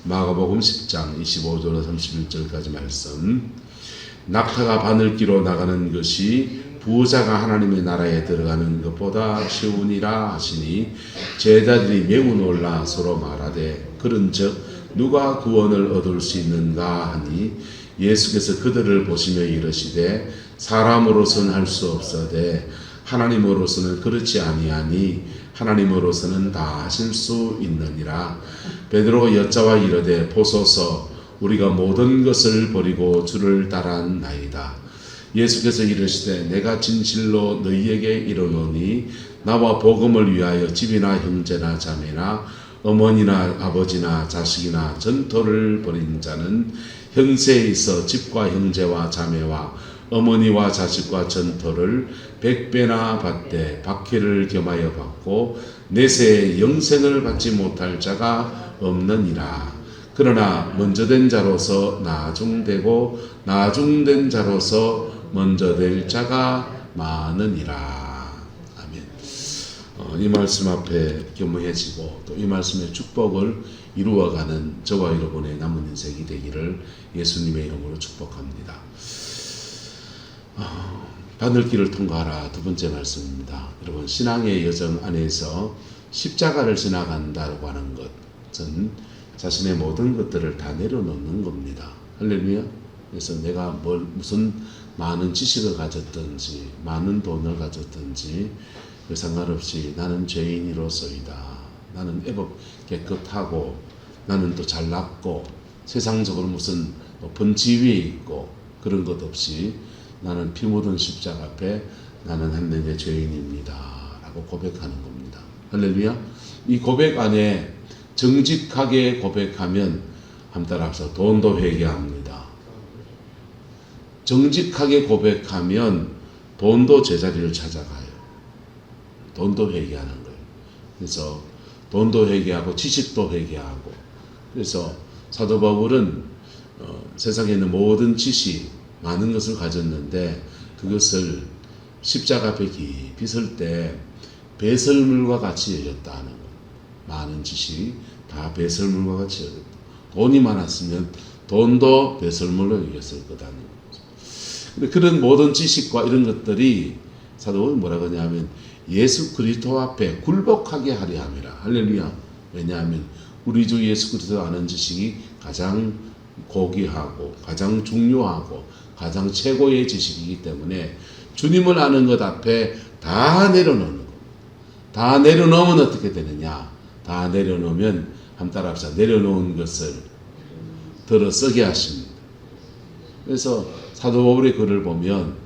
마가복음 10장 25절로 31절까지 말씀. 낙타가 바늘기로 나가는 것이 부자가 하나님의 나라에 들어가는 것보다 쉬우니라 하시니 제자들이 매우 놀라 서로 말하되 그런즉 누가 구원을 얻을 수 있는가 하니 예수께서 그들을 보시며 이르시되 사람으로서는 할 수 없으되 하나님으로서는 그렇지 아니하니 하나님으로서는 다 하실 수 있느니라. 베드로가 여짜와 이르되 보소서 우리가 모든 것을 버리고 주를 따랐나이다. 예수께서 이르시되 내가 진실로 너희에게 이르노니 나와 복음을 위하여 집이나 형제나 자매나 어머니나 아버지나 자식이나 전토를 벌인 자는 현세에 있어 집과 형제와 자매와 어머니와 자식과 전토를 100배나 받되 박해를 겸하여 받고 내세에 영생을 받지 못할 자가 없느니라. 그러나 먼저 된 자로서 나중되고 나중된 자로서 먼저 될 자가 많으니라. 아멘. 이 말씀 앞에 겸허해지고 또 이 말씀의 축복을 이루어가는 저와 여러분의 남은 인생이 되기를 예수님의 이름으로 축복합니다. 바늘길을 통과하라. 두 번째 말씀입니다. 여러분, 신앙의 여정 안에서 십자가를 지나간다고 하는 것은 자신의 모든 것들을 다 내려놓는 겁니다. 할렐루야. 그래서 내가 무슨 많은 지식을 가졌든지 많은 돈을 가졌든지 그 상관없이 나는 죄인이로서이다. 나는 애법 깨끗하고 나는 또 잘났고 세상적으로 무슨 높은 지위에 있고 그런 것 없이 나는 피 묻은 십자가 앞에 나는 하나님의 죄인입니다 라고 고백하는 겁니다. 할렐루야. 이 고백 안에 정직하게 고백하면 한따라 합쳐 돈도 회개합니다. 정직하게 고백하면 돈도 제자리를 찾아가요. 돈도 회개하는 거예요. 그래서 돈도 회개하고 지식도 회개하고. 그래서 사도 바울은 세상에 있는 모든 지식 많은 것을 가졌는데 그것을 십자가 앞에 깊이 설 때 배설물과 같이 여겼다는 거예요. 많은 지식이 다 배설물과 같이 여겼다. 돈이 많았으면 돈도 배설물로 여겼을 거다는 거죠. 근데 그런 모든 지식과 이런 것들이 사도는 뭐라고 하냐면 예수 그리스도 앞에 굴복하게 하려 함이라. 할렐루야. 왜냐하면 우리 주 예수 그리스도 아는 지식이 가장 고귀하고 가장 중요하고 가장 최고의 지식이기 때문에 주님을 아는 것 앞에 다 내려놓는 겁니다. 다 내려놓으면 어떻게 되느냐? 다 내려놓으면 한따라 합시다. 내려놓은 것을 들어 쓰게 하십니다. 그래서 사도 바울의 글을 보면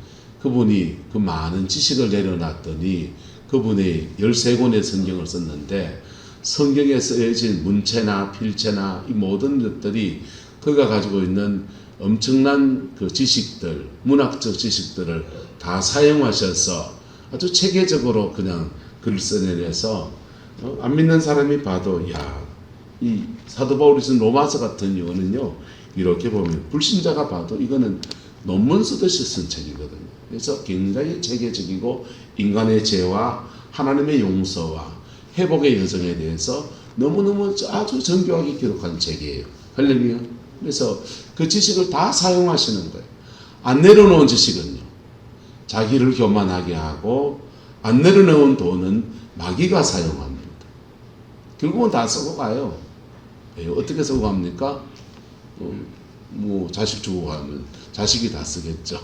그분이 그 많은 지식을 내려놨더니 그분이 13권의 성경을 썼는데 성경에 쓰여진 문체나 필체나 이 모든 것들이 그가 가지고 있는 엄청난 그 지식들, 문학적 지식들을 다 사용하셔서 아주 체계적으로 그냥 글을 써내려서 안 믿는 사람이 봐도 야, 이 사도 바울이 쓴 로마서 같은 경우는요 이렇게 보면 불신자가 봐도 이거는 논문 쓰듯이 쓴 책이거든요. 그래서 굉장히 체계적이고 인간의 죄와 하나님의 용서와 회복의 여정에 대해서 너무너무 아주 정교하게 기록한 책이에요. 할렐루야. 그래서 그 지식을 다 사용하시는 거예요. 안 내려놓은 지식은요. 자기를 교만하게 하고 안 내려놓은 돈은 마귀가 사용합니다. 결국은 다 쓰고 가요. 어떻게 쓰고 갑니까? 자식 주고 가면 자식이 다 쓰겠죠.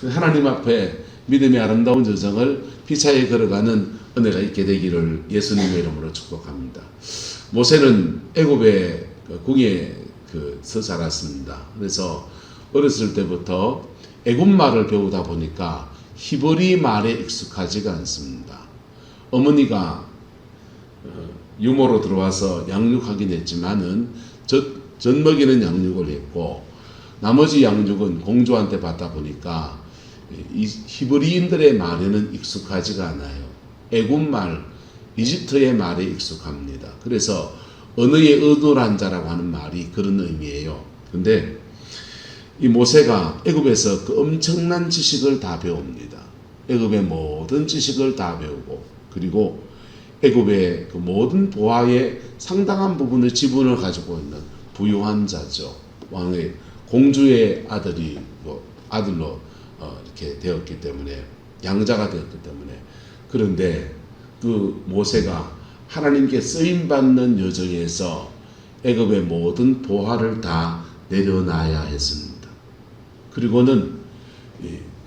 하나님 앞에 믿음의 아름다운 여정을 피차에 걸어가는 은혜가 있게 되기를 예수님의 이름으로 축복합니다. 모세는 애굽의 궁에서 자랐습니다. 그래서 어렸을 때부터 애굽 말을 배우다 보니까 히브리 말에 익숙하지가 않습니다. 어머니가 유모로 들어와서 양육하긴 했지만은 젖 먹이는 양육을 했고 나머지 양육은 공주한테 받다 보니까 이 히브리인들의 말에는 익숙하지가 않아요. 애굽 말, 이집트의 말에 익숙합니다. 그래서 언어의 의도란 자라고 하는 말이 그런 의미예요. 근데 이 모세가 애굽에서 그 엄청난 지식을 다 배웁니다. 애굽의 모든 지식을 다 배우고 그리고 애굽의 그 모든 보화의 상당한 부분의 지분을 가지고 있는 부유한 자죠. 왕의 공주의 아들로 이렇게 되었기 때문에, 양자가 되었기 때문에. 그런데 그 모세가 하나님께 쓰임 받는 여정에서 애굽의 모든 보화를 다 내려놔야 했습니다. 그리고는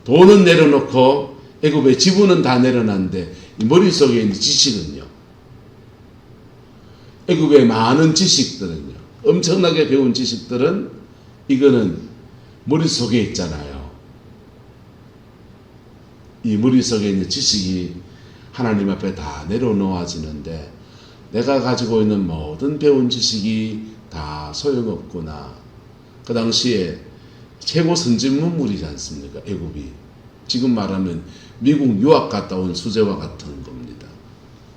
돈은 내려놓고 애굽의 지분은 다 내려놨는데 머릿속에 있는 지식은요, 애굽의 많은 지식들은요, 엄청나게 배운 지식들은 이거는 머릿속에 있잖아요. 이 머릿속에 있는 지식이 하나님 앞에 다 내려놓아지는데 내가 가지고 있는 모든 배운 지식이 다 소용없구나. 그 당시에 최고 선진문물이지 않습니까? 애굽이. 지금 말하면 미국 유학 갔다 온 수재와 같은 겁니다.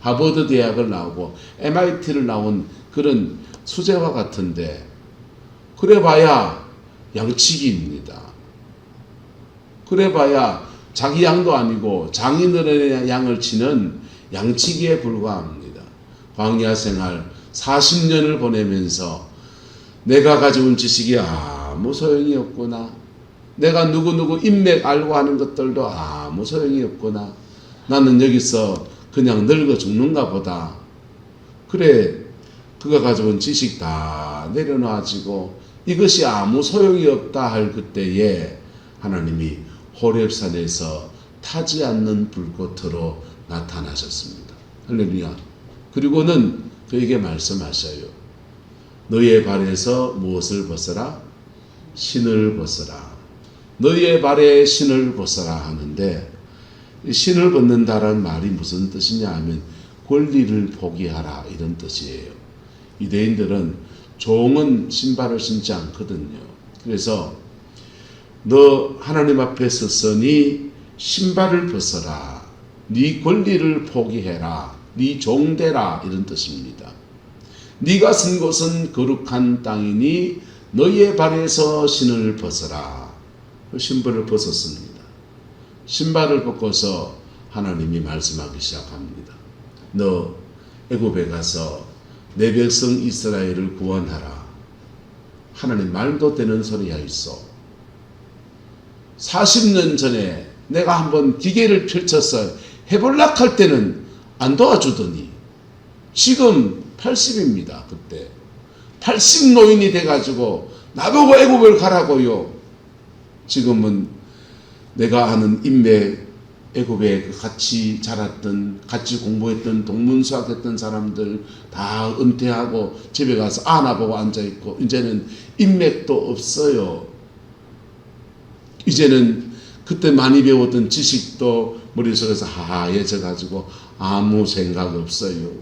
하버드 대학을 나오고 MIT를 나온 그런 수재와 같은데, 그래봐야 양치기입니다. 그래봐야 자기 양도 아니고 장인어른의 양을 치는 양치기에 불과합니다. 광야 생활 40년을 보내면서 내가 가져온 지식이 아무 소용이 없구나. 내가 누구누구 인맥 알고 하는 것들도 아무 소용이 없구나. 나는 여기서 그냥 늙어 죽는가 보다. 그래, 그가 가져온 지식 다 내려놔지고 이것이 아무 소용이 없다 할 그때에 하나님이 호렙산에서 타지 않는 불꽃으로 나타나셨습니다. 할렐루야. 그리고는 그에게 말씀하셔요. 너의 발에서 무엇을 벗어라? 신을 벗어라. 너의 발에 신을 벗어라 하는데, 신을 벗는다라는 말이 무슨 뜻이냐 하면 권리를 포기하라 이런 뜻이에요. 유대인들은 종은 신발을 신지 않거든요. 그래서 너 하나님 앞에 섰으니 신발을 벗어라. 네 권리를 포기해라. 네 종되라 이런 뜻입니다. 네가 선 곳은 거룩한 땅이니 너의 발에서 신을 벗어라. 신발을 벗었습니다. 신발을 벗고서 하나님이 말씀하기 시작합니다. 너 애굽에 가서 내 백성 이스라엘을 구원하라. 하나님 말도 되는 소리 하였소. 40년 전에 내가 한번 기계를 펼쳐서 해볼라 할 때는 안 도와주더니 지금 80입니다. 그때 80 노인이 돼가지고 나보고 애굽을 가라고요. 지금은 내가 아는 인맥, 애굽에 같이 자랐던, 같이 공부했던, 동문수학했던 사람들 다 은퇴하고 집에 가서 안아보고 앉아있고, 이제는 인맥도 없어요. 이제는 그때 많이 배웠던 지식도 머릿속에서 하얘져 가지고 아무 생각 없어요.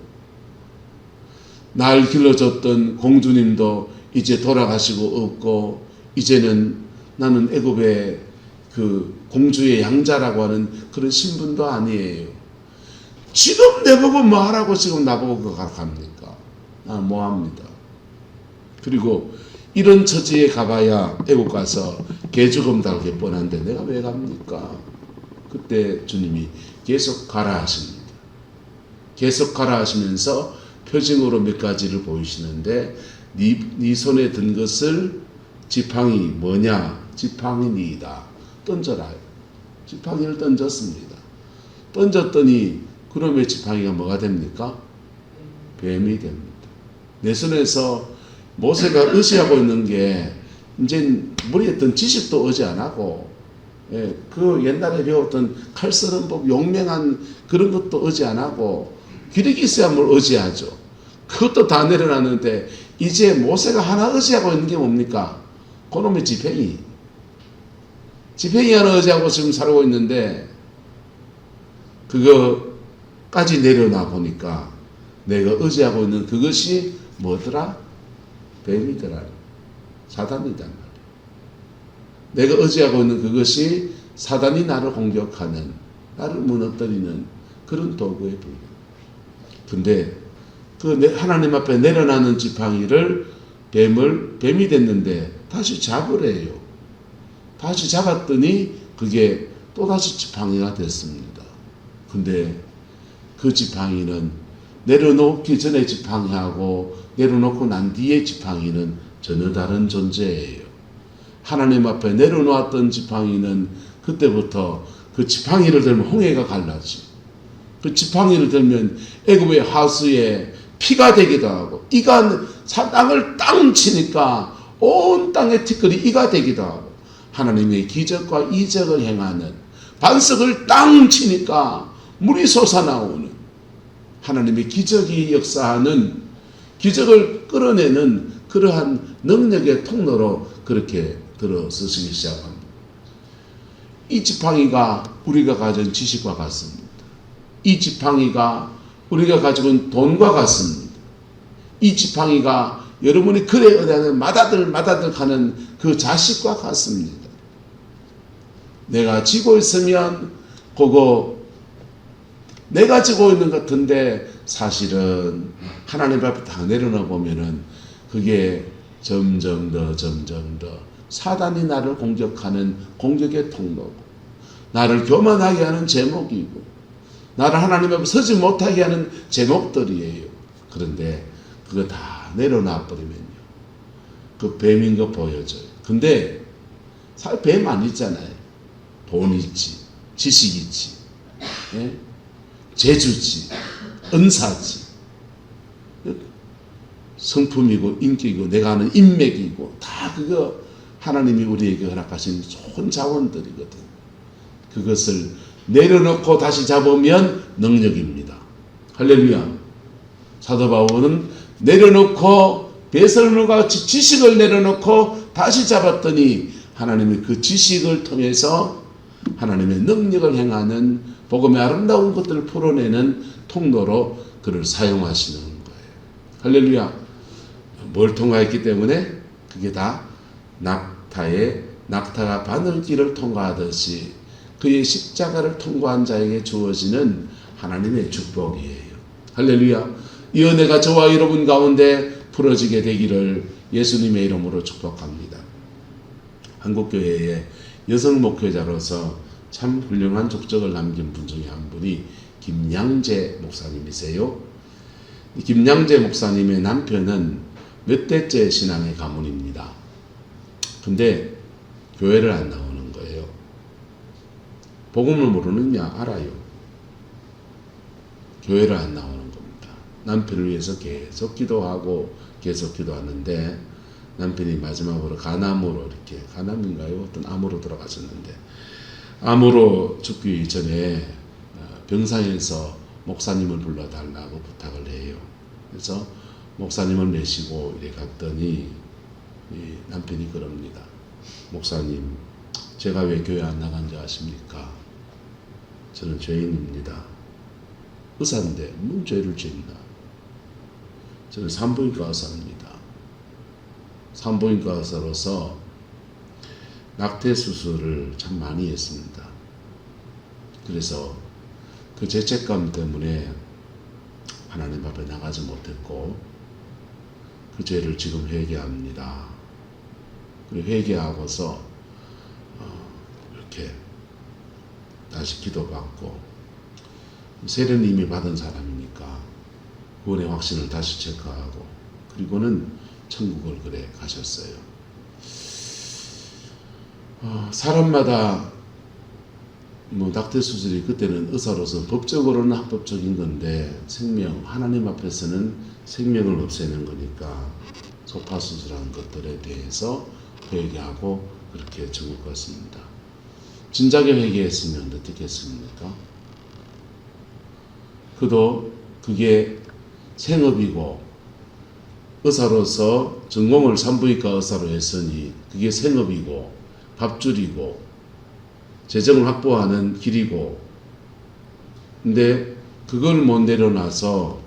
날 길러줬던 공주님도 이제 돌아가시고 없고, 이제는 나는 애굽의 그 공주의 양자라고 하는 그런 신분도 아니에요. 지금 내보고 뭐 하라고 지금 나보고 그거 갑니까? 뭐 합니다. 그리고 이런 처지에 가봐야 애국 가서 개죽음 달게 뻔한데 내가 왜 갑니까? 그때 주님이 계속 가라 하십니다. 계속 가라 하시면서 표징으로 몇 가지를 보이시는데, 네 손에 든 것을 지팡이 뭐냐? 지팡이니이다. 던져라. 지팡이를 던졌습니다. 던졌더니 그러면 지팡이가 뭐가 됩니까? 뱀이 됩니다. 내 손에서 모세가 의지하고 있는 게 이제 머리에 있던 지식도 의지 안 하고, 그 옛날에 배웠던 칼 쓰는 법, 용맹한 그런 것도 의지 안 하고, 기력이 있어야 뭘 의지하죠. 그것도 다 내려놨는데 이제 모세가 하나 의지하고 있는 게 뭡니까? 그놈의 지팡이. 지팡이 하나 의지하고 지금 살고 있는데, 그거까지 내려놔 보니까 내가 의지하고 있는 그것이 뭐더라? 뱀이더라. 사단이단 말이야. 내가 의지하고 있는 그것이 사단이 나를 공격하는, 나를 무너뜨리는 그런 도구에 불과해. 근데 그 하나님 앞에 내려놨는 지팡이를 뱀이 됐는데 다시 잡으래요. 다시 잡았더니 그게 또다시 지팡이가 됐습니다. 근데 그 지팡이는 내려놓기 전에 지팡이하고 내려놓고 난 뒤에 지팡이는 전혀 다른 존재예요. 하나님 앞에 내려놓았던 지팡이는 그때부터 그 지팡이를 들면 홍해가 갈라지. 그 지팡이를 들면 애굽의 하수에 피가 되기도 하고, 이가 땅을 땅 치니까 온 땅의 티끌이 이가 되기도 하고, 하나님의 기적과 이적을 행하는, 반석을 땅 치니까 물이 솟아나오는, 하나님의 기적이 역사하는, 기적을 끌어내는 그러한 능력의 통로로 그렇게 들어서시기 시작합니다. 이 지팡이가 우리가 가진 지식과 같습니다. 이 지팡이가 우리가 가지고 있는 돈과 같습니다. 이 지팡이가 여러분이 글에 의하는 마다들 가는 그 자식과 같습니다. 내가 쥐고 있으면 그거 내가 쥐고 있는 것 같은데 사실은 하나님 앞에 다 내려놓아 보면은 그게 점점 더 사단이 나를 공격하는 공격의 통로고, 나를 교만하게 하는 제목이고, 나를 하나님 앞에 서지 못하게 하는 제목들이에요. 그런데 그거 다 내려놔 버리면요, 그 뱀인 거 보여줘요. 근데 사실 뱀 안 있잖아요. 돈 있지, 지식 있지, 예? 재주지, 은사지, 성품이고 인격이고 내가 아는 인맥이고, 다 그거 하나님이 우리에게 허락하신 좋은 자원들이거든. 그것을 내려놓고 다시 잡으면 능력입니다. 할렐루야. 사도 바울은 내려놓고 베살로가 같이 지식을 내려놓고 다시 잡았더니 하나님의 그 지식을 통해서 하나님의 능력을 행하는 복음의 아름다운 것들을 풀어내는 통로로 그를 사용하시는 거예요. 할렐루야. 뭘 통과했기 때문에 그게 다 낙타가 바늘길을 통과하듯이 그의 십자가를 통과한 자에게 주어지는 하나님의 축복이에요. 할렐루야. 이 은혜가 저와 여러분 가운데 풀어지게 되기를 예수님의 이름으로 축복합니다. 한국교회의 여성 목회자로서 참 훌륭한 족적을 남긴 분 중에 한 분이 김양재 목사님이세요. 김양재 목사님의 남편은 몇 대째 신앙의 가문입니다. 근데 교회를 안 나오는 거예요. 복음을 모르느냐? 알아요. 교회를 안 나오는 겁니다. 남편을 위해서 계속 기도하고 계속 기도하는데, 남편이 마지막으로 간암으로, 이렇게 간암인가요? 어떤 암으로 돌아가셨는데, 암으로 죽기 전에 병상에서 목사님을 불러달라고 부탁을 해요. 그래서 목사님을 내시고 이렇게 갔더니 남편이 그럽니다. 목사님, 제가 왜 교회 안 나간지 아십니까? 저는 죄인입니다. 의사인데 무슨 죄를 짓나? 저는 산부인과 의사입니다. 산부인과 의사로서 낙태 수술을 참 많이 했습니다. 그래서 그 죄책감 때문에 하나님 앞에 나가지 못했고, 그 죄를 지금 회개합니다. 그리고 회개하고서 이렇게 다시 기도받고, 세례는 이미 받은 사람이니까 구원의 확신을 다시 체크하고, 그리고는 천국을 그래 가셨어요. 사람마다 낙태 수술이 그때는 의사로서 법적으로는 합법적인 건데, 하나님 앞에서는 생명을 없애는 거니까 소파 수술한 것들에 대해서 회개하고 그렇게 천국 갔습니다. 진작에 회개했으면 어떻게 했습니까? 그도 그게 생업이고, 의사로서 전공을 산부인과 의사로 했으니 그게 생업이고 밥줄이고 재정을 확보하는 길이고, 근데 그걸 못 내려놔서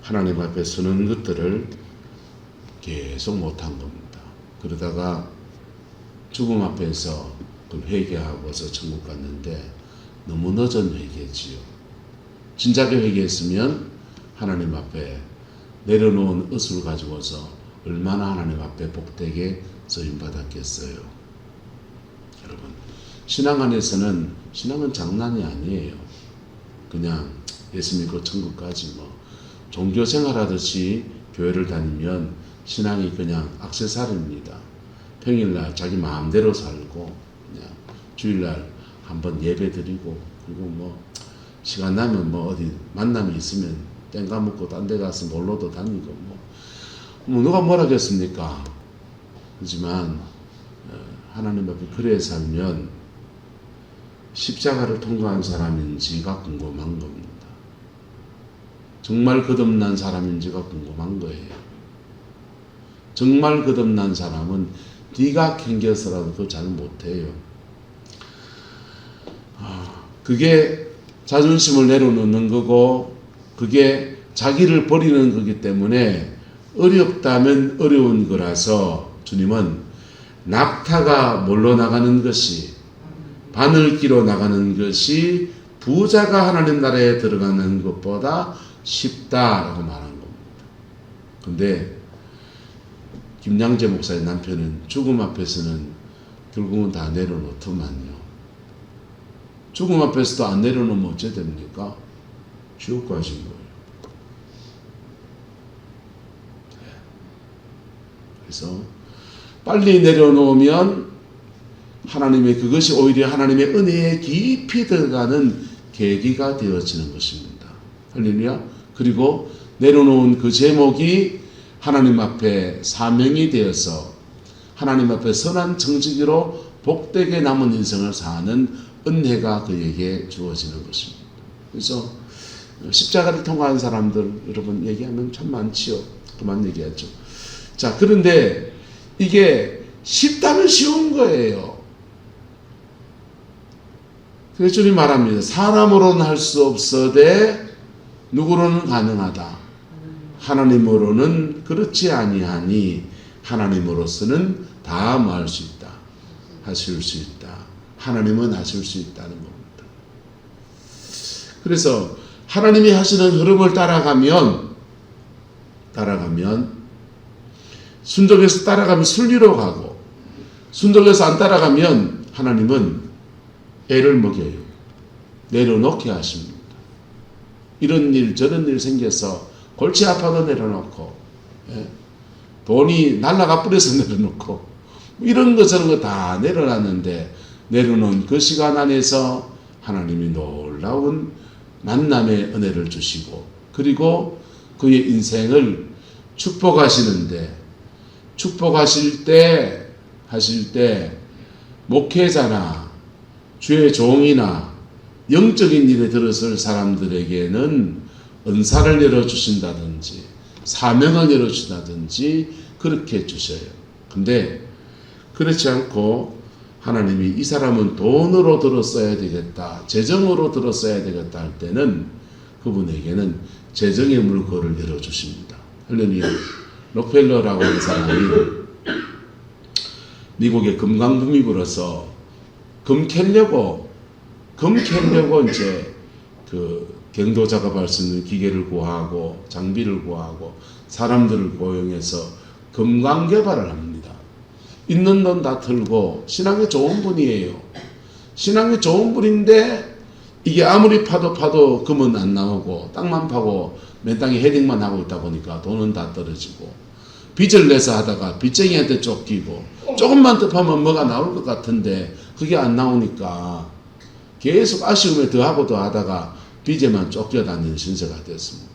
하나님 앞에 서는 것들을 계속 못한 겁니다. 그러다가 죽음 앞에서 그걸 회개하고서 천국 갔는데 너무 늦은 회개지요. 진작에 회개했으면 하나님 앞에 내려놓은 의술을 가지고서 얼마나 하나님 앞에 복되게 쓰임받았겠어요. 여러분, 신앙 안에서는, 신앙은 장난이 아니에요. 그냥 예수 믿고 천국 가지 뭐 종교 생활하듯이 교회를 다니면 신앙이 그냥 액세서리입니다. 평일날 자기 마음대로 살고 그냥 주일날 한번 예배 드리고 그리고 뭐 시간 나면 뭐 어디 만남이 있으면 땡가 먹고 딴 데 가서 놀러도 다니고 뭐 누가 뭐라겠습니까? 하지만 하나님 앞에 그래 살면 십자가를 통과한 사람인지가 궁금한 겁니다. 정말 거듭난 사람인지가 궁금한 거예요. 정말 거듭난 사람은 네가 캥겨서라도 그걸 잘 못해요. 그게 자존심을 내려놓는 거고 그게 자기를 버리는 거기 때문에 어렵다면 어려운 거라서 주님은 낙타가 몰러 나가는 것이 바늘기로 나가는 것이 부자가 하나님 나라에 들어가는 것보다 쉽다라고 말한 겁니다. 근데 김양재 목사의 남편은 죽음 앞에서는 결국은 다 내려놓더만요. 죽음 앞에서도 안 내려놓으면 어째 됩니까? 지옥 가신 거예요. 그래서 빨리 내려놓으면 하나님의 그것이 오히려 하나님의 은혜에 깊이 들어가는 계기가 되어지는 것입니다. 할렐루야. 그리고 내려놓은 그 제목이 하나님 앞에 사명이 되어서 하나님 앞에 선한 청지기로 복되게 남은 인생을 사는 은혜가 그에게 주어지는 것입니다. 그래서 십자가를 통과한 사람들 여러분 얘기하면 참 많지요. 그만 얘기하죠. 자, 그런데 이게 쉽다면 쉬운 거예요. 그래서 주님 말합니다. 사람으로는 할 수 없어되 누구로는 가능하다. 하나님으로는 그렇지 아니하니 하나님으로서는 다 뭐 할 수 있다. 하실 수 있다. 하나님은 하실 수 있다는 겁니다. 그래서 하나님이 하시는 흐름을 따라가면 순종해서 따라가면 순리로 가고 순종해서 안 따라가면 하나님은 애를 먹여요. 내려놓게 하십니다. 이런 일 저런 일 생겨서 골치 아파도 내려놓고 돈이 날라가 뿌려서 내려놓고 이런 거 저런 거 다 내려놨는데 내려놓은 그 시간 안에서 하나님이 놀라운 만남의 은혜를 주시고 그리고 그의 인생을 축복하시는데 축복하실 때 하실 때 목회자나 주의 종이나 영적인 일에 들어설 사람들에게는 은사를 열어주신다든지 사명을 열어주신다든지 그렇게 주셔요. 근데 그렇지 않고 하나님이 이 사람은 돈으로 들었어야 되겠다, 재정으로 들었어야 되겠다 할 때는 그분에게는 재정의 물꼬를 열어주십니다. 할렐루야. 록펠러라고 하는 사람이 미국의 금강붐이 불어서 금 캐려고 이제 그 경도 작업할 수 있는 기계를 구하고 장비를 구하고 사람들을 고용해서 금강 개발을 합니다. 있는 돈 다 털고 신앙이 좋은 분이에요. 신앙이 좋은 분인데 이게 아무리 파도 금은 안 나오고 땅만 파고 맨 땅에 헤딩만 하고 있다 보니까 돈은 다 떨어지고 빚을 내서 하다가 빚쟁이한테 쫓기고 조금만 더 파면 뭐가 나올 것 같은데 그게 안 나오니까 계속 아쉬움에 더하고 더하다가 빚에만 쫓겨다니는 신세가 됐습니다.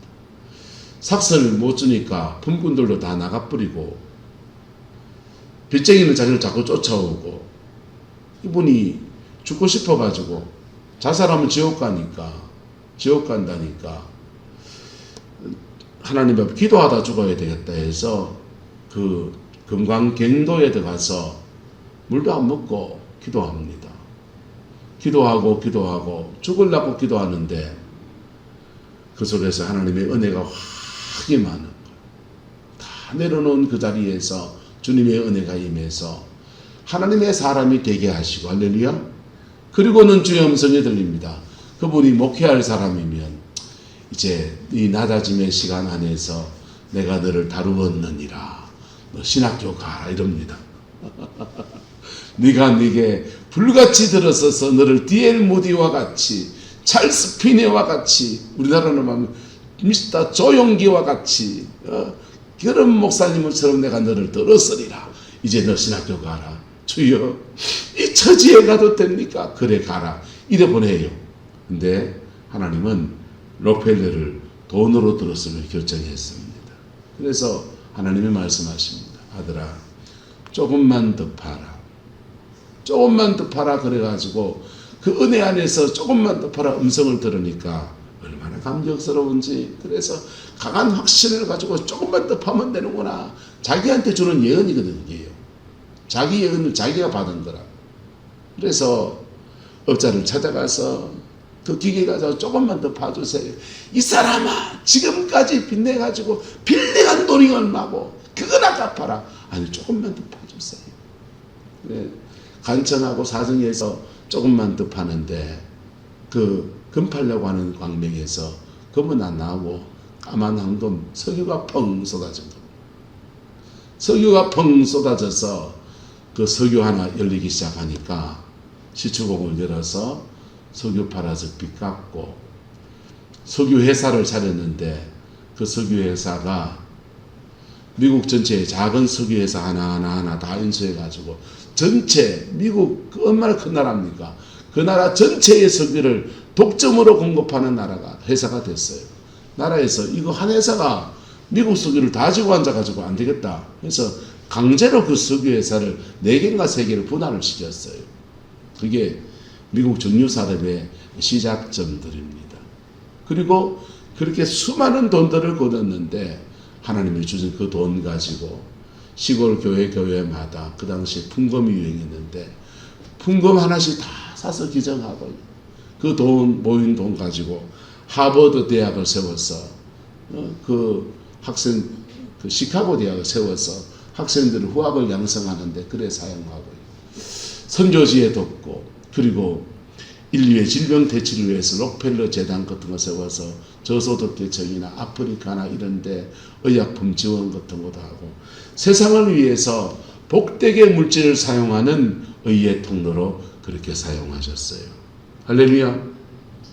삭선을 못 주니까 품꾼들도 다 나가버리고 빚쟁이는 자기를 자꾸 쫓아오고 이분이 죽고 싶어가지고 자살하면 지옥 간다니까 하나님 앞에 기도하다 죽어야 되겠다 해서 그 금강경도에 들어가서 물도 안 먹고 기도합니다. 기도하고 죽으려고 기도하는데 그 속에서 하나님의 은혜가 확 임하는 거예요. 다 내려놓은 그 자리에서 주님의 은혜가 임해서 하나님의 사람이 되게 하시고 할렐루야. 그리고는 주의 음성이 들립니다. 그분이 목회할 사람이면 이제 이 낮아짐의 시간 안에서 내가 너를 다루었느니라. 너 신학교 가라 이럽니다. 네가 네게 불같이 들어서서 너를 D.L. 모디와 같이 찰스 피네와 같이 우리나라로 하면 미스터 조용기와 같이 그런 목사님처럼 내가 너를 들었으리라. 이제 너 신학교 가라. 주여 이 처지에 가도 됩니까? 그래 가라. 이래 보내요. 근데 하나님은 록펠러를 돈으로 들었음을 결정했습니다. 그래서 하나님이 말씀하십니다. 아들아 조금만 더 팔아. 조금만 더 팔아. 그래가지고 그 은혜 안에서 조금만 더 팔아 음성을 들으니까 얼마나 감격스러운지. 그래서 강한 확신을 가지고 조금만 더 파면 되는구나. 자기한테 주는 예언이거든요. 이게요. 자기 예언을 자기가 받은 거라. 그래서 업자를 찾아가서 그 기계 가지고 조금만 더 파주세요. 이 사람아 지금까지 빚내가지고 빌려간 돈이 얼마고 그거나 갚아라. 아니 조금만 더 파주세요. 그래, 간청하고 사정해서 조금만 더 파는데 그 금 팔려고 하는 광명에서 금은 안 나오고 까만 황금 석유가 펑 쏟아진 겁니다. 석유가 펑 쏟아져서 그 석유 하나 열리기 시작하니까 시추공을 열어서 석유 팔아서 빚 갚고 석유 회사를 차렸는데 그 석유 회사가 미국 전체에 작은 석유 회사 하나하나 다 인수해 가지고 전체 미국 얼마나 큰 나라입니까? 그 나라 전체의 석유를 독점으로 공급하는 나라가 회사가 됐어요. 나라에서 이거 한 회사가 미국 석유를 다 지고 앉아가지고 안 되겠다 해서 강제로 그 석유 회사를 4개인가 3개를 분할을 시켰어요. 그게 미국 정유 산업의 시작점들입니다. 그리고 그렇게 수많은 돈들을 거뒀는데 하나님이 주신 그 돈 가지고 시골 교회마다 그 당시 풍금이 유행했는데 풍금 하나씩 다 사서 기증하고 그 돈 모인 돈 가지고 하버드 대학을 세워서 그 시카고 대학을 세워서 학생들을 후학을 양성하는데 그래 사용하고 선교지에 돕고 그리고 인류의 질병 대치를 위해서 록펠러 재단 같은 거 세워서 저소득계층이나 아프리카나 이런 데 의약품 지원 같은 것도 하고 세상을 위해서 복되게 물질을 사용하는 의의 통로로 그렇게 사용하셨어요. 할렐루야.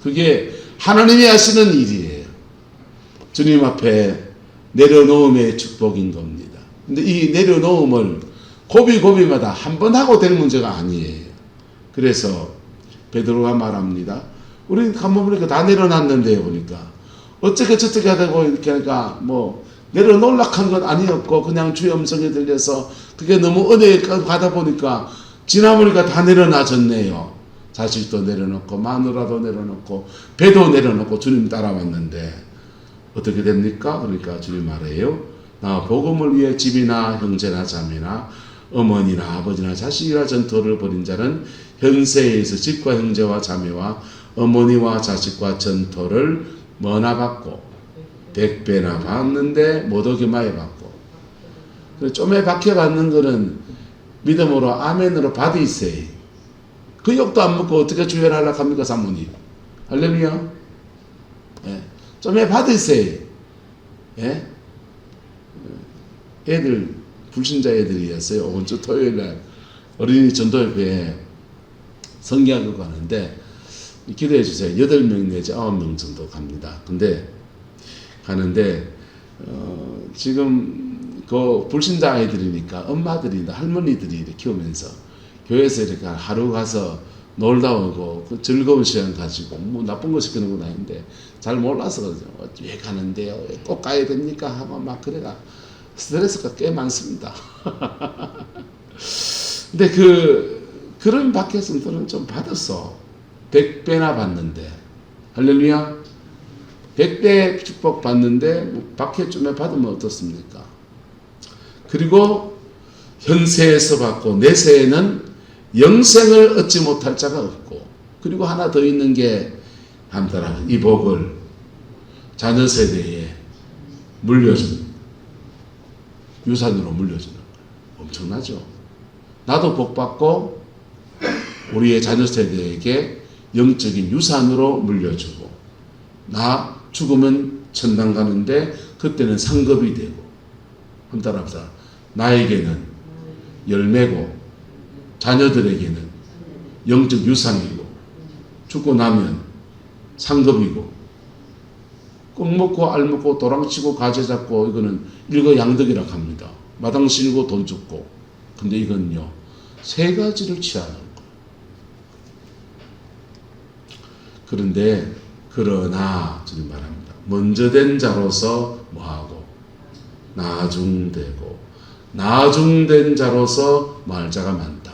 그게 하나님이 하시는 일이에요. 주님 앞에 내려놓음의 축복인 겁니다. 근데 이 내려놓음을 고비고비마다 한 번 하고 될 문제가 아니에요. 그래서 베드로가 말합니다. 우리 한번 보니까 다 내려놨는데요. 보니까 어떻게 저떻게 하다고 이렇게 하니까 뭐 내려놓으려고 건 아니었고 그냥 주의 음성에 들려서 그게 너무 은혜에 가다 보니까 지나보니까 다 내려놔졌네요. 자식도 내려놓고 마누라도 내려놓고 배도 내려놓고 주님 따라왔는데 어떻게 됩니까? 그러니까 주님 말해요. 나 복음을 위해 집이나 형제나 자매나 어머니나 아버지나 자식이나 전토를 벌인 자는 현세에서 집과 형제와 자매와 어머니와 자식과 전토를 뭐나 받고 100배나 받는데 못 오게 많이 받고 좀에 박해 받는 거는 믿음으로 아멘으로 받으세요. 그 욕도 안 먹고 어떻게 주회를 하려고 합니까 사모님? 할렐루야. 예. 좀에 받으세요. 예? 애들 불신자 애들이었어요. 오번 주 토요일날 어린이 전도협회에 성경학교 가는데 기도해 주세요. 8명 내지 9명 정도 갑니다. 근데 가는데 지금 그 불신자 아이들이니까 엄마들이나 할머니들이 이렇게 키우면서 교회에서 이렇게 하루 가서 놀다 오고 그 즐거운 시간 가지고 뭐 나쁜 거 시키는 건 아닌데 잘 몰라서 그러죠. 왜 가는데요? 왜 꼭 가야 됩니까? 하고 막 그래가 스트레스가 꽤 많습니다. 근데 그런 박해성들은 좀 받았어. 100배나 받는데 할렐루야. 100배 축복 받는데 뭐 박해쯤에 받으면 어떻습니까? 그리고 현세에서 받고 내세에는 영생을 얻지 못할 자가 없고 그리고 하나 더 있는 게 한다라는 이 복을 자녀 세대에 물려주는 유산으로 물려주는 거예요. 엄청나죠? 나도 복 받고 우리의 자녀 세대에게 영적인 유산으로 물려주고 나 죽으면 천당 가는데 그때는 상급이 되고 한따라합시다. 나에게는 열매고 자녀들에게는 영적 유산이고 죽고 나면 상급이고 꿀 먹고 알 먹고 도랑치고 가재 잡고 이거는 일거양득이라고 합니다. 마당 쓸고 돈 줍고. 근데 이건요, 세 가지를 취하는 거예요. 그런데 그러나 주님 말합니다. 먼저 된 자로서 뭐하고 나중되고 나중된 자로서 뭐할 자가 많다.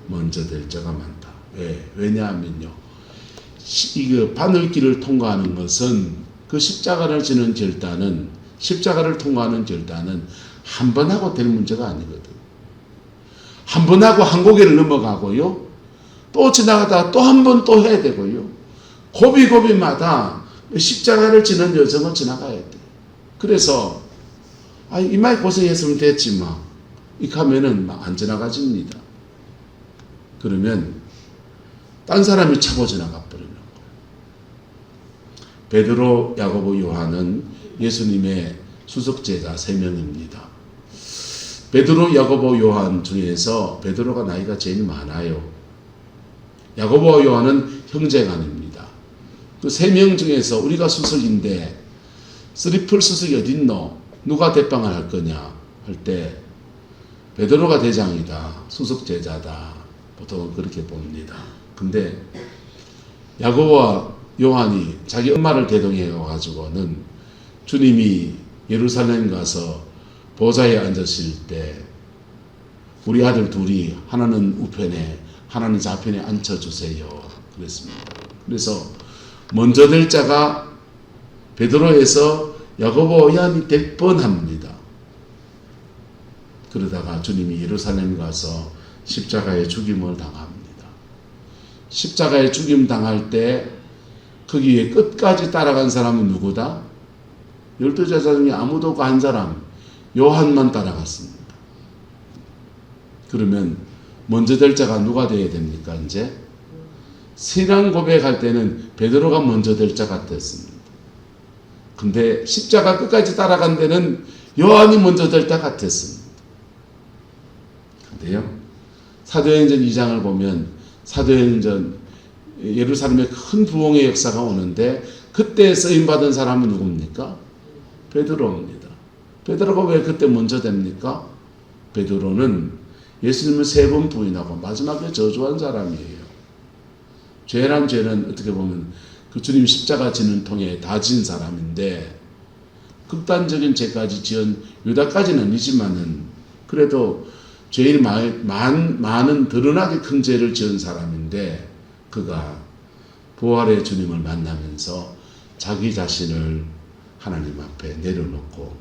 먼저 될 자가 많다. 왜? 왜냐하면요, 이거 바늘길을 통과하는 것은 그 십자가를 지는 결단은, 십자가를 통과하는 결단은 한 번 하고 될 문제가 아니거든. 한 번 하고 한 고개를 넘어가고요, 또 지나가다가 또 한 번 또 해야 되고요, 고비고비마다 십자가를 지는 여정을 지나가야 돼. 그래서 이마에 고생했으면 됐지 뭐, 이렇게 하면은 막 안 지나가집니다. 그러면 딴 사람이 차고 지나가 버리는 거예요. 베드로, 야고보, 요한은 예수님의 수석제자 3명입니다. 베드로, 야고보, 요한 중에서 베드로가 나이가 제일 많아요. 야고보와 요한은 형제간입니다. 그 3명 중에서 우리가 수석인데 쓰리풀 수석이 어딨노? 누가 대빵을 할 거냐 할 때 베드로가 대장이다, 수석제자다, 보통은 그렇게 봅니다. 근데 야고보와 요한이 자기 엄마를 대동해 가지고는 주님이 예루살렘 가서 보좌에 앉으실 때 우리 아들 둘이 하나는 우편에 하나는 좌편에 앉혀주세요 그랬습니다. 그래서 먼저 될 자가 베드로에서 야고보, 요한이 될 뻔합니다. 그러다가 주님이 예루살렘 가서 십자가에 죽임을 당합니다. 십자가에 죽임 당할 때 거기에 끝까지 따라간 사람은 누구다? 12제자 중에 아무도 없고 한 사람, 요한만 따라갔습니다. 그러면 먼저 될 자가 누가 되어야 됩니까? 이제 신앙 고백할 때는 베드로가 먼저 될 자 같았습니다. 근데 십자가 끝까지 따라간 데는 요한이 먼저 될 자 같았습니다. 근데요, 사도행전 2장을 보면 사도행전 예루살렘에 큰 부흥의 역사가 오는데 그때 쓰임받은 사람은 누굽니까? 베드로입니다. 베드로가 왜 그때 먼저 됩니까? 베드로는 예수님을 3번 부인하고 마지막에 저주한 사람이에요. 죄란 죄는 어떻게 보면 그 주님 십자가 지는 통에 다 진 사람인데, 극단적인 죄까지 지은 유다까지는 아니지만은 그래도 제일 많은 드러나게 큰 죄를 지은 사람인데, 그가 부활의 주님을 만나면서 자기 자신을 하나님 앞에 내려놓고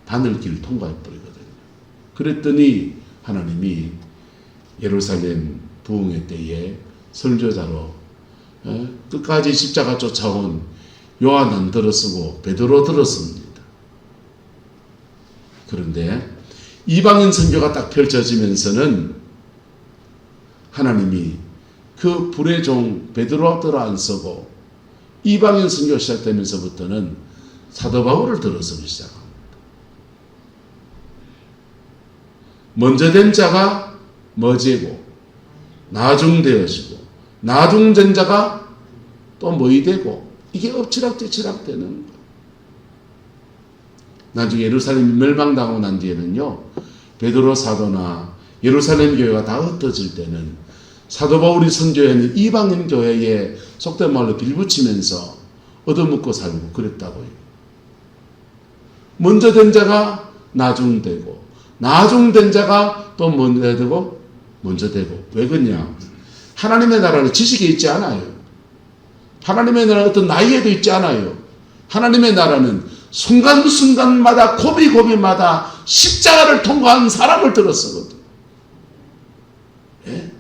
바늘길을 통과해 버리거든요. 그랬더니 하나님이 예루살렘 부흥회 때에 선교자로 끝까지 십자가 쫓아온 요한은 들어쓰고 베드로 들었습니다. 그런데 이방인 선교가 딱 펼쳐지면서는 하나님이 그 불의 종 베드로들을 안 쓰고 이방인 선교 시작되면서부터는 사도 바울을 들어서기 시작합니다. 먼저 된 자가 뭐지고 나중되어지고 나중된 자가 또 뭐이 되고, 이게 엎치락뒤치락 되는 거예요. 나중에 예루살렘이 멸망당하고 난 뒤에는요, 베드로 사도나 예루살렘 교회가 다 흩어질 때는 사도 바울이 선교하는 이방인 교회에 속된 말로 빌붙이면서 얻어먹고 살고 그랬다고요. 먼저 된 자가 나중되고 나중된 자가 또 먼저 되고 먼저 되고. 왜 그러냐? 하나님의 나라는 지식에 있지 않아요. 하나님의 나라는 어떤 나이에도 있지 않아요. 하나님의 나라는 순간순간마다 고비고비마다 십자가를 통과한 사람을 들었거든. 예?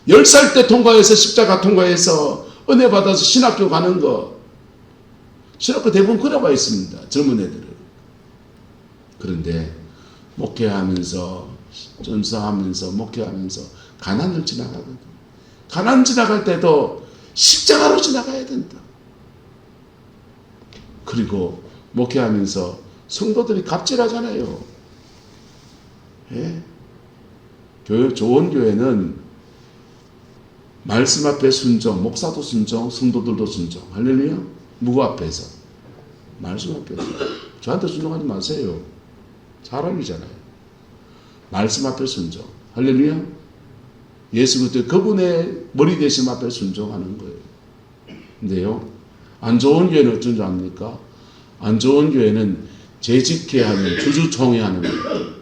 10살 때 통과해서 십자가 통과해서 은혜 받아서 신학교 가는 거, 신학교 대부분 그래가 있습니다. 젊은 애들은. 그런데 목회하면서 전사하면서 목회하면서 가난을 지나가거든. 가난 지나갈 때도 십자가로 지나가야 된다. 그리고 목회하면서 성도들이 갑질하잖아요. 예? 좋은 교회는 말씀 앞에 순종, 목사도 순종, 성도들도 순종. 할렐루야. 누구 앞에서? 말씀 앞에서. 저한테 순종하지 마세요. 사람이잖아요. 말씀 앞에 순종. 할렐루야. 예수 그리스도 그분의 머리 대심 앞에 순종하는 거예요. 근데요, 안 좋은 교회는 어쩐 줄 압니까? 안 좋은 교회는 재직회하는, 주주총회하는 거예요.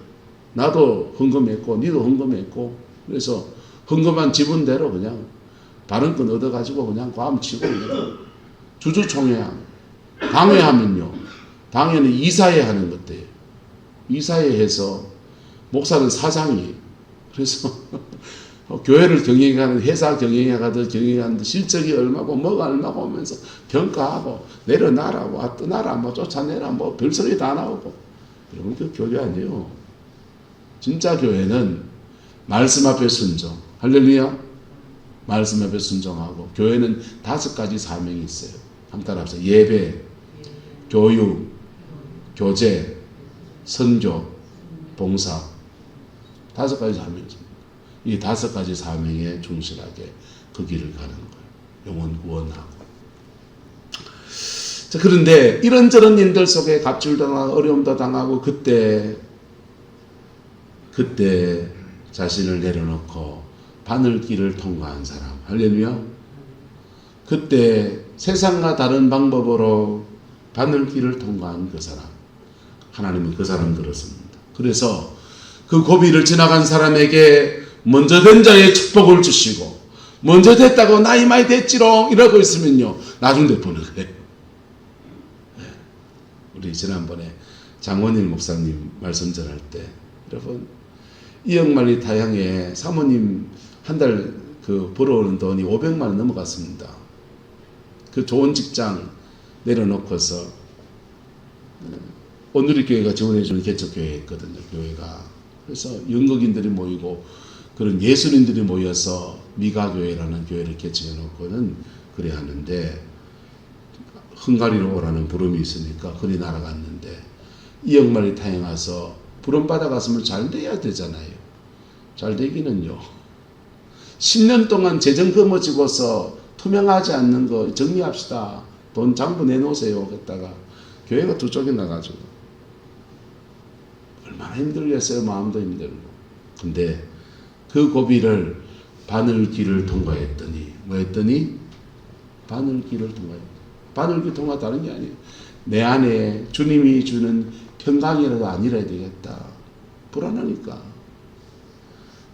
나도 헌금했고 니도 헌금했고 그래서 헌금한 지분대로 그냥 발언권 얻어가지고 그냥 과음치고 주주총회하는. 당회하면요, 당회는 이사회 하는 것대요. 이사회 해서 목사는 사장이에요. 그래서 교회를 경영하는, 회사 경영하는 실적이 얼마고 뭐가 얼마고 하면서 평가하고 내려놔라, 뭐 떠나라, 뭐 쫓아내라, 뭐 별소리 다 나오고. 여러분, 그 교회 아니에요. 진짜 교회는 말씀 앞에 순종. 할렐루야. 말씀 앞에 순종하고. 교회는 5가지 사명이 있어요. 한번 따라합시다. 예배, 교육, 교제, 선교, 봉사. 5가지 사명이 있습니다. 이 5가지 사명에 충실하게 그 길을 가는 거예요. 영혼 구원하고. 자, 그런데 이런저런 일들 속에 갑질당하고 어려움도 당하고 그때 자신을 내려놓고 바늘길을 통과한 사람. 할렐루야. 그때 세상과 다른 방법으로 바늘길을 통과한 그 사람. 하나님은 그 사람 들었습니다. 그래서 그 고비를 지나간 사람에게 먼저 된 자의 축복을 주시고, 먼저 됐다고 나이 많이 됐지롱 이러고 있으면요, 나중 되보는 거예요. 우리 지난번에 장원일 목사님 말씀 전할 때, 여러분, 이영만리 타향에 사모님 한 달 벌어오는 돈이 500만 원 넘어갔습니다. 그 좋은 직장 내려놓고서 온누리교회가 지원해주는 개척교회였거든요. 교회가. 그래서 연극인들이 모이고 그런 예술인들이 모여서 미가교회라는 교회를 개척해놓고는 그래 하는데, 헝가리로 오라는 부름이 있으니까 그리 날아갔는데, 이영만리 타향 와서 부름 받아갔으면 잘 돼야 되잖아요. 잘 되기는요, 10년 동안 재정 거머쥐고서 투명하지 않는 거 정리합시다. 돈 장부 내놓으세요. 그랬다가 교회가 두 쪽에 나가지고 얼마나 힘들겠어요. 마음도 힘들고. 근데 그 고비를 바늘길을 통과했더니 뭐 했더니 바늘길을 통과했더니, 바늘길 통과 다른 게 아니에요. 내 안에 주님이 주는 평강이라도 아니라야 되겠다. 불안하니까.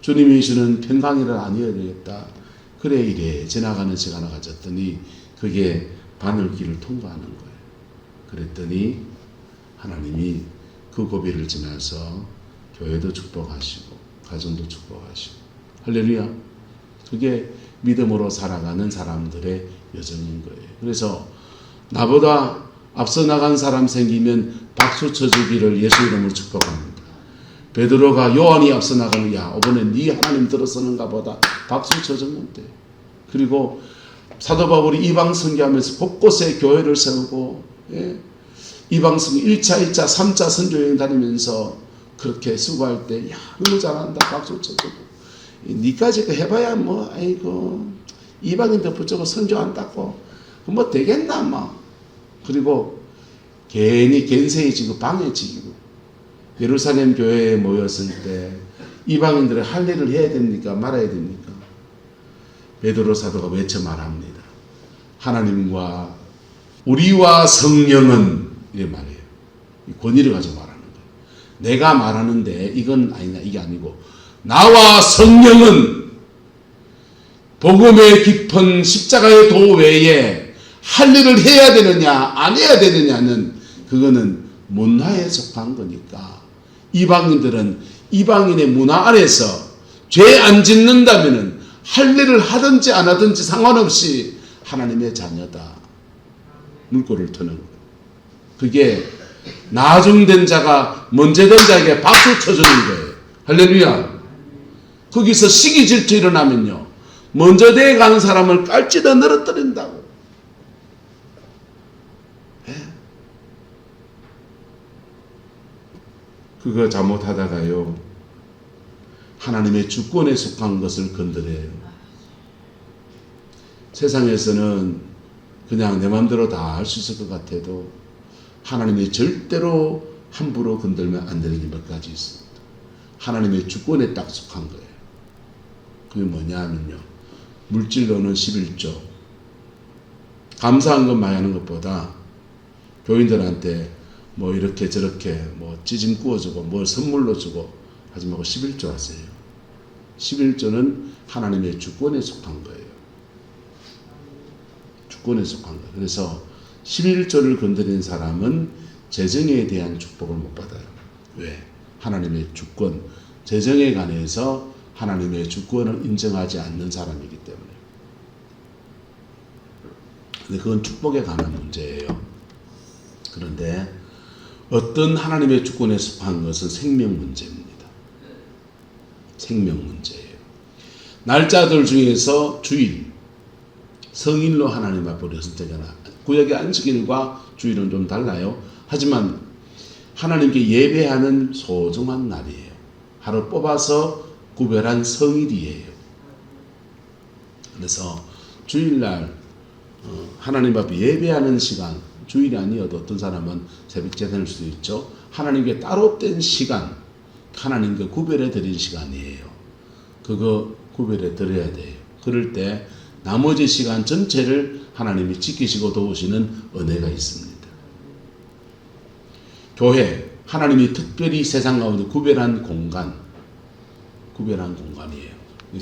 주님이 주는 평강이라도 아니어야 되겠다. 그래 이래 지나가는 시간을 가졌더니 그게 바늘길을 통과하는 거예요. 그랬더니 하나님이 그 고비를 지나서 교회도 축복하시고 가정도 축복하시고. 할렐루야. 그게 믿음으로 살아가는 사람들의 여정인 거예요. 그래서 나보다 앞서 나간 사람 생기면 박수 쳐주기를 예수 이름으로 축복합니다. 베드로가 요한이 앞서 나가는, 야 이번에 네 하나님 들어서는가 보다 박수 쳐줬는데. 그리고 사도 바울이 이방 선교하면서 곳곳에 교회를 세우고, 이방 선교 1차, 2차, 3차 선교여행 다니면서 그렇게 수고할 때, 야 너무 잘한다 박수 쳐주고. 니까지 해봐야 뭐 아이고 이방인들 붙잡고 선교한다고 뭐 되겠나 뭐. 그리고 괜히 갠세해지고 방해지고. 예루살렘 교회에 모였을 때 이방인들의 할 일을 해야 됩니까? 말아야 됩니까? 베드로 사도가 외쳐 말합니다. 하나님과 우리와 성령은, 이래 말해요. 권위를 가지고 말하는 거예요. 내가 말하는데 이건 아니냐, 이게 아니고 나와 성령은 복음의 깊은 십자가의 도 외에 할 일을 해야 되느냐 안 해야 되느냐는 그거는 문화에 속한 거니까. 이방인들은 이방인의 문화 안에서 죄 안 짓는다면은 할 일을 하든지 안 하든지 상관없이 하나님의 자녀다. 물꼬를 트는 거예요. 그게 나중된 자가 먼저 된 자에게 박수 쳐주는 거예요. 할렐루야. 거기서 시기 질투 일어나면요, 먼저 돼 가는 사람을 깔찌더 늘어뜨린다고. 그거 잘못하다가요, 하나님의 주권에 속한 것을 건드려요. 세상에서는 그냥 내 마음대로 다 할 수 있을 것 같아도 하나님이 절대로 함부로 건들면 안 되는 게 몇 가지 있습니다. 하나님의 주권에 딱 속한 거예요. 그게 뭐냐 하면요. 물질로는 11조. 감사한 것 많이 하는 것보다 교인들한테 뭐 이렇게 저렇게 뭐 찌짐 구워주고 뭘 선물로 주고 하지 말고 11조 하세요. 11조는 하나님의 주권에 속한 거예요. 주권에 속한 거예요. 그래서 11조를 건드린 사람은 재정에 대한 축복을 못 받아요. 왜? 하나님의 주권, 재정에 관해서 하나님의 주권을 인정하지 않는 사람이기 때문에. 근데 그건 축복에 관한 문제예요. 그런데 어떤 하나님의 주권에 속한 것은 생명 문제입니다. 생명 문제예요. 날짜들 중에서 주일, 성일로 하나님 앞에 우리가 선택하나. 구약의 안식일과 주일은 좀 달라요. 하지만 하나님께 예배하는 소중한 날이에요. 하루 뽑아서 구별한 성일이에요. 그래서 주일날 하나님 앞에 예배하는 시간, 주일이 아니어도 어떤 사람은 새벽 제단일 수도 있죠. 하나님께 따로 뗀 시간, 하나님께 구별해 드린 시간이에요. 그거 구별해 드려야 돼요. 그럴 때 나머지 시간 전체를 하나님이 지키시고 도우시는 은혜가 있습니다. 교회, 하나님이 특별히 세상 가운데 구별한 공간이에요.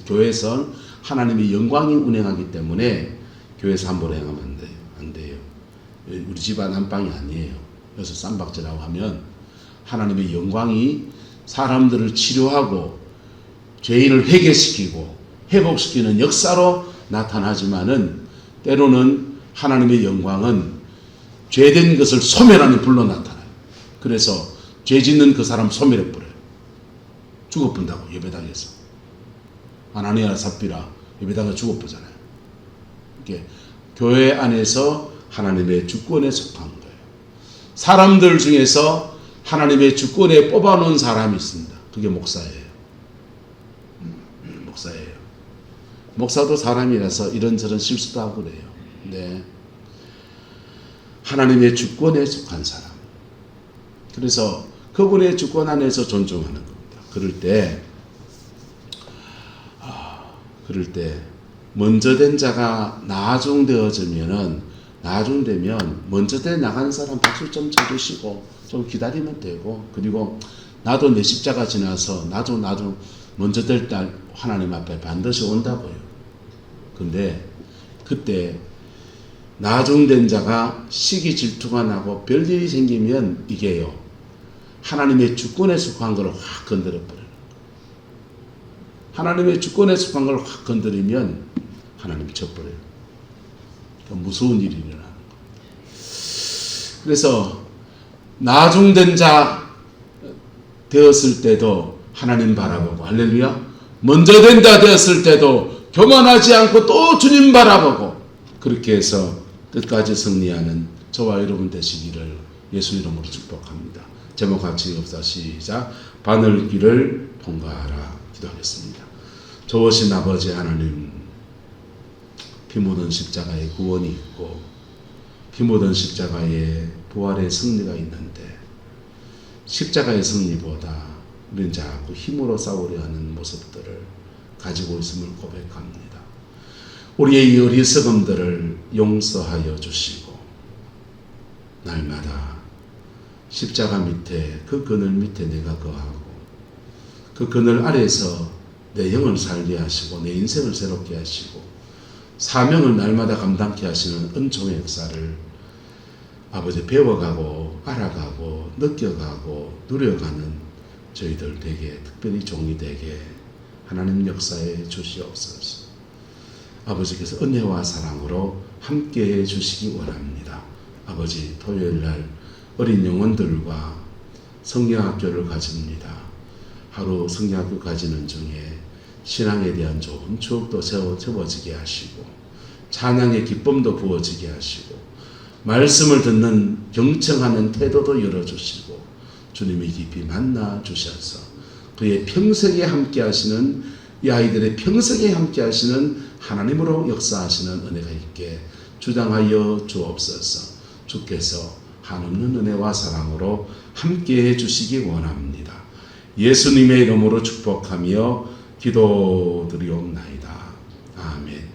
교회에선 하나님의 영광이 운행하기 때문에 교회에서 함부로 행하면 안 돼요. 우리 집안 안방이 아니에요. 그래서 쌈박질하고 하면 하나님의 영광이 사람들을 치료하고 죄인을 회개시키고 회복시키는 역사로 나타나지만은 때로는 하나님의 영광은 죄된 것을 소멸하는 불로 나타나요. 그래서 죄 짓는 그 사람 소멸해버려요. 죽어본다고 예배당에서. 아나니아 삽비라 예배당에 죽어보잖아요. 이게 교회 안에서 하나님의 주권에 속한 거예요. 사람들 중에서 하나님의 주권에 뽑아놓은 사람이 있습니다. 그게 목사예요. 목사예요. 목사도 사람이라서 이런저런 실수도 하고 그래요. 네. 하나님의 주권에 속한 사람. 그래서 그분의 주권 안에서 존중하는 겁니다. 그럴 때 먼저 된 자가 나중되면 먼저 돼 나가는 사람 박수 좀 쳐주시고 좀 기다리면 되고, 그리고 나도 내 십자가 지나서 나도 먼저 될 날 하나님 앞에 반드시 온다고요. 근데 그때 나중된 자가 시기 질투가 나고 별일이 생기면 이게요, 하나님의 주권에 속한 걸 확 건드려버려요. 하나님의 주권에 속한 걸 확 건드리면 하나님이 쳐버려요. 그러니까 무서운 일이 일어나는 거예요. 그래서 나중된 자 되었을 때도 하나님 바라보고, 할렐루야, 먼저 된 자 되었을 때도 교만하지 않고 또 주님 바라보고, 그렇게 해서 끝까지 승리하는 저와 여러분 되시기를 예수 이름으로 축복합니다. 제목 같이 읍사 시작. 바늘길을 통과하라. 기도하겠습니다. 좋으신 아버지 하나님, 피 묻은 십자가의 구원이 있고 피 묻은 십자가의 부활의 승리가 있는데, 십자가의 승리보다 우리는 자꾸 힘으로 싸우려 하는 모습들을 가지고 있음을 고백합니다. 우리의 이 어리석음들을 용서하여 주시고, 날마다 십자가 밑에, 그 그늘 밑에 내가 거하고 그 그늘 아래에서 내 영을 살게 하시고 내 인생을 새롭게 하시고 사명을 날마다 감당케 하시는 은총의 역사를 아버지 배워가고 알아가고 느껴가고 누려가는 저희들 되게, 특별히 종이 되게 하나님 역사에 주시옵소서. 아버지께서 은혜와 사랑으로 함께해 주시기 원합니다. 아버지, 토요일날 어린 영혼들과 성경학교를 가집니다. 하루 성경학교 가지는 중에 신앙에 대한 좋은 추억도 세워지게 하시고 찬양의 기쁨도 부어지게 하시고 말씀을 듣는 경청하는 태도도 열어주시고 주님이 깊이 만나 주셔서 그의 평생에 함께 하시는, 이 아이들의 평생에 함께 하시는 하나님으로 역사하시는 은혜가 있게 주장하여 주옵소서. 주께서 한없는 은혜와 사랑으로 함께해 주시기 원합니다. 예수님의 이름으로 축복하며 기도드리옵나이다. 아멘.